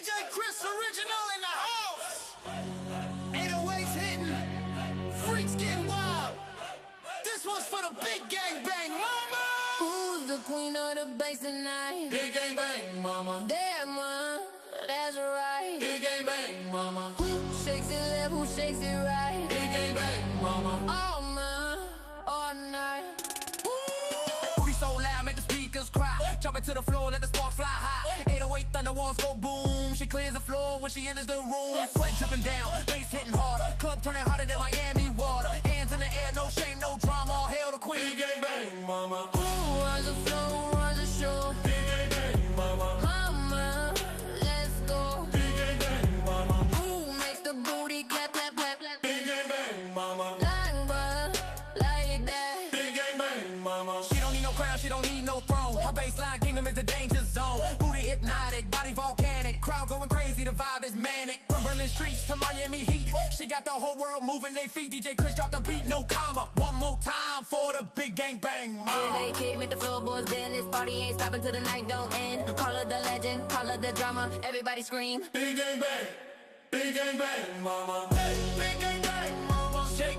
DJ Chris original in the house. 808's hitting, freaks getting wild. This one's for the big gang bang mama. Who's the queen of the bass tonight? Big gang bang mama. Damn, that's right. Big gang bang mama. Who shakes it left, who shakes it right? Big gang bang mama. All man, all night. Booty so loud, make the speakers cry. Jump into the floor, let the sparks fly high. 808 thunder walls go boom. She clears the floor when she enters the room. Sweat dripping down, bass hitting harder. Club turning hotter than Miami water. Hands in the air, no shame, no drama. All hail the queen. Big gang bang mama. Who runs the floor, who runs the show? Big gang bang mama. Mama, let's go. Big gang bang mama. Who makes the booty clap, clap, clap, clap? Big gang bang mama. Like butter, like that. Big gang bang mama. She don't need no crown, she don't need no throne. Her baseline kingdom is the danger zone. Booty hypnotic, body volcanic. Crowd going crazy, the vibe is manic. From Berlin streets to Miami heat, she got the whole world moving their feet. DJ Chris drop the beat, no comma. One more time for the big gang bang mama. They came with the floorboards, then this party ain't stopping till the night don't end. Call her the legend, call her the drama, everybody scream. Big gang bang. Big gang bang mama. Hey, big gang bang mama. Shake,